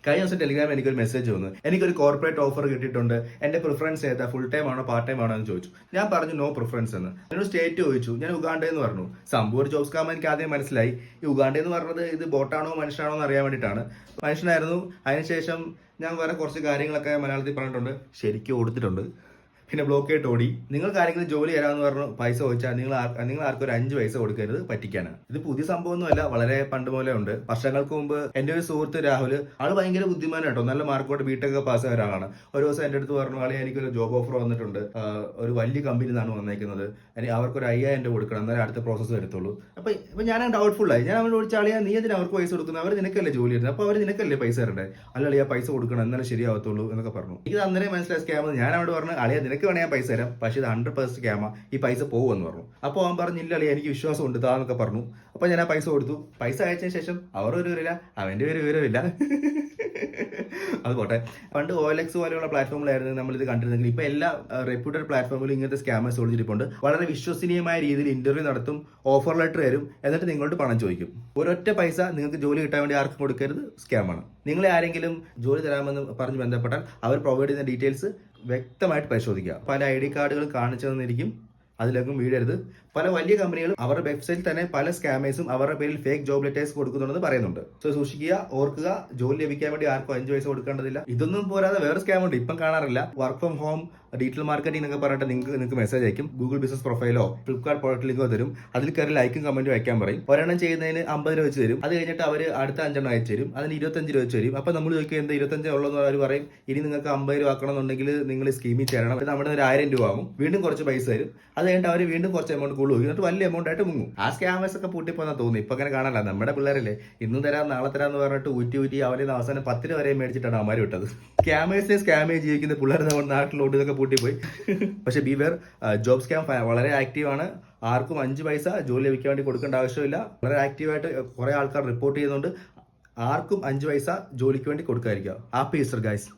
കഴിഞ്ഞ ദിവസം ടെലിഗ്രാമിൽ എനിക്കൊരു മെസ്സേജ് വന്നു. എനിക്കൊരു കോർപ്പറേറ്റ് ഓഫർ കിട്ടിയിട്ടുണ്ട്. എന്റെ പ്രിഫറൻസ് ഏതാ, ഫുൾ ടൈം ആണോ പാർട്ട് ടൈം ആണോ എന്ന് ചോദിച്ചു. ഞാൻ പറഞ്ഞു നോ പ്രിഫറൻസ് എന്ന്. എന്നോട് സ്റ്റേറ്റ് ചോദിച്ചു. ഞാൻ ഉഗാണ്ട എന്ന് പറഞ്ഞു. സംഭവം ഒരു ജോബ്സ് കാമ എനിക്ക് ആദ്യം മനസ്സിലായി. ഈ ഉഗാണ്ട എന്ന് പറഞ്ഞത് ഇത് ബോട്ടാണോ മനുഷ്യനാണോ എന്ന് അറിയാൻ വേണ്ടിയിട്ടാണ്. മനുഷ്യനായിരുന്നു. അതിനുശേഷം ഞാൻ വേറെ കുറച്ച് കാര്യങ്ങളൊക്കെ മലയാളത്തിൽ പറഞ്ഞിട്ടുണ്ട്, ശരിക്കും കൊടുത്തിട്ടുണ്ട്. പിന്നെ ബ്ലോക്ക് ആയിട്ട് ഓടി. നിങ്ങൾക്ക് ആരെങ്കിലും ജോലി തരാമെന്ന് പറഞ്ഞു പൈസ ചോദിച്ചാൽ നിങ്ങൾ ആർക്കും ഒരു 5 പൈസ കൊടുക്കരുത്, പറ്റിക്കാനാണ്. ഇത് പുതിയ സംഭവമൊന്നുമല്ല, വളരെ പണ്ട് പോലെ ഉണ്ട്. വർഷങ്ങൾക്ക് മുമ്പ് എന്റെ ഒരു സുഹൃത്ത് രാഹുൽ, ആള് ഭയങ്കര ബുദ്ധിമാനാണ് കേട്ടോ, നല്ല മാർക്കോട്ട് ബിടെക് പാസ് ആയ ഒരാളാണ്. ഒരു ദിവസം എന്റെ അടുത്ത് പറഞ്ഞു, ആളെ എനിക്കൊരു ജോബ് ഓഫർ വന്നിട്ടുണ്ട്, ഒരു വലിയ കമ്പനി നിന്നാണ് വന്നേക്കുന്നത്, അവർക്കൊരു 5000 രൂപ കൊടുക്കണം, എന്നാലും അടുത്ത പ്രോസസ്സ് എടുത്തുള്ളൂ. അപ്പൊ ഞാൻ ഡൗട്ട്ഫുൾ ആയി. ഞാൻ അവനോട് ചോദിച്ചാൽ, അളിയാ നീ എന്തിനാ അവർക്ക് പൈസ കൊടുക്കുന്നത്, അവർ നിനക്കല്ലേ ജോലി തരുന്നത്, അപ്പൊ അവർ നിനക്കല്ലേ പൈസ തരണ്ടേ, അല്ല അളിയാ പൈസ കൊടുക്കണം എന്നാലും ശരിയാവത്തുള്ളൂ എന്നൊക്കെ പറഞ്ഞു. ഇത് അന്നേരം മനസ്സിലായി സ്കാം. ഞാൻ അവിടെ പറഞ്ഞു, അളിയാ നിനക്ക് വേണേ ഞാൻ പൈസ തരാം, പക്ഷെ ഇത് 100% സ്കാമാ, ഈ പൈസ പോകുമെന്ന് പറഞ്ഞു. അപ്പോൾ അവൻ പറഞ്ഞില്ല അളിയാ എനിക്ക് വിശ്വാസം ഉണ്ട് താന്നൊക്കെ പറഞ്ഞു. അപ്പൊ ഞാൻ ആ പൈസ കൊടുത്തു. പൈസ അയച്ചതിന് ശേഷം അവർ ഒരു വിവരമില്ല, അവന്റെ ഒരു വിവരമില്ല. അത് പോട്ടെ. പണ്ട് OLX പോലെയുള്ള പ്ലാറ്റ്ഫോമിലായിരുന്നു നമ്മൾ ഇത് കണ്ടിരുന്നെങ്കിൽ ഇപ്പൊ എല്ലാ റെപ്യൂട്ടഡ് പ്ലാറ്റ്ഫോമിലും ഇങ്ങനത്തെ സ്കാമേഴ്സ് ഒളിച്ചിരിപ്പുണ്ട്. വളരെ വിശ്വസനീയമായ രീതിയിൽ ഇന്റർവ്യൂ നടത്തും, ഓഫർ ലെറ്റർ തരും, എന്നിട്ട് നിങ്ങളോട് പണം ചോദിക്കും. ഒരൊറ്റ പൈസ നിങ്ങൾക്ക് ജോലി കിട്ടാൻ വേണ്ടി ആർക്കും കൊടുക്കരുത്, സ്കാമാണ്. നിങ്ങളെ ആരെങ്കിലും ജോലി തരാമെന്ന് പറഞ്ഞ് ബന്ധപ്പെട്ടാൽ അവർ പ്രൊവൈഡ് ചെയ്യുന്ന ഡീറ്റെയിൽസ് വ്യക്തമായിട്ട് പരിശോധിക്കുക. പല ID കാർഡുകൾ കാണിച്ചു തന്നിരിക്കും, അതിലേക്കും വീഴരുത്. പല വലിയ കമ്പനികളും അവരുടെ വെബ്സൈറ്റിൽ തന്നെ പല സ്കാമേഴ്സും അവരുടെ പേരിൽ ഫേക്ക് ജോബ് ലെറ്റേഴ്സ് കൊടുക്കുന്നുണ്ടെന്ന് പറയുന്നുണ്ട്. സോ സൂക്ഷിക്കുക, ഓർക്കുക, ജോലി ലഭിക്കാൻ വേണ്ടി ആർക്കും 5 പൈസ കൊടുക്കേണ്ടതില്ല. ഇതൊന്നും പോരാതെ വേറെ സ്കാം ഉണ്ട്, ഇപ്പം കാണാറില്ല. Work from home, digital marketing എന്നൊക്കെ പറഞ്ഞിട്ട് നിങ്ങൾക്ക് മെസ്സേജ് അയക്കും. ഗൂഗിൾ ബിസിനസ് പ്രൊഫൈലോ ഫ്ലിപ്കാർട്ട് പ്രൊഡക്റ്റ് ലിങ്കോ തരും. അതിൽ കയറി ലൈക്കും കമന്റും വയ്ക്കാൻ പറയും. ഒരെണ്ണം ചെയ്യുന്നതിന് 50 രൂപ വെച്ച് തരും. അത് കഴിഞ്ഞിട്ട് അവർ അടുത്ത 5 അയച്ചു തരും. അതിന് 25 രൂപ വെച്ച് തരും. അപ്പൊ നമ്മൾ ചോദിക്കുക എന്താ 25 ഉള്ളതെന്ന് അവർ പറയും, ഇനി നിങ്ങൾക്ക് 50 രൂപ ആക്കണമെന്നുണ്ടെങ്കിൽ നിങ്ങൾ സ്കീമിൽ ചേരണം. നമ്മുടെ ഒരു 1000 രൂപ ആകും. വീണ്ടും കുറച്ച് പൈസ തരും. അത് കഴിഞ്ഞിട്ട് അവർ വീണ്ടും കുറച്ച് എമൗണ്ട് കൂടുതൽ എന്നിട്ട് വലിയ എമൗണ്ട് ആയിട്ട് മുങ്ങും. ആ സ്കാമേഴ്സ് ഒക്കെ പൂട്ടിപ്പോന്നാ തോന്നുന്നു. ഇപ്പൊ അങ്ങനെ കാണാനല്ല, നമ്മുടെ പിള്ളേരല്ലേ ഇന്നും തരാം നാളെ തരാന്ന് പറഞ്ഞിട്ട് ഊറ്റി അവരെ അവസാനം 10 രൂപ വരെ മേടിച്ചിട്ടാണ് അവന്മാർ വിട്ടത്. സ്കാമേഴ്സിനെ സ്കാമേ ജീവിക്കുന്ന പിള്ളേർ നമ്മുടെ നാട്ടിലോട്ട് ഇതൊക്കെ പൂട്ടിപ്പോയി. പക്ഷെ ബിവെയർ, ജോബ് സ്കാം വളരെ ആക്റ്റീവ് ആണ്. ആർക്കും 5 പൈസ ജോലി ലഭിക്കാൻ വേണ്ടി കൊടുക്കേണ്ട ആവശ്യമില്ല. വളരെ ആക്റ്റീവായിട്ട് കുറെ ആൾക്കാർ റിപ്പോർട്ട് ചെയ്യുന്നുണ്ട്. ആർക്കും 5 പൈസ ജോലിക്ക് വേണ്ടി കൊടുക്കാതിരിക്കുക. Happy Easter guys.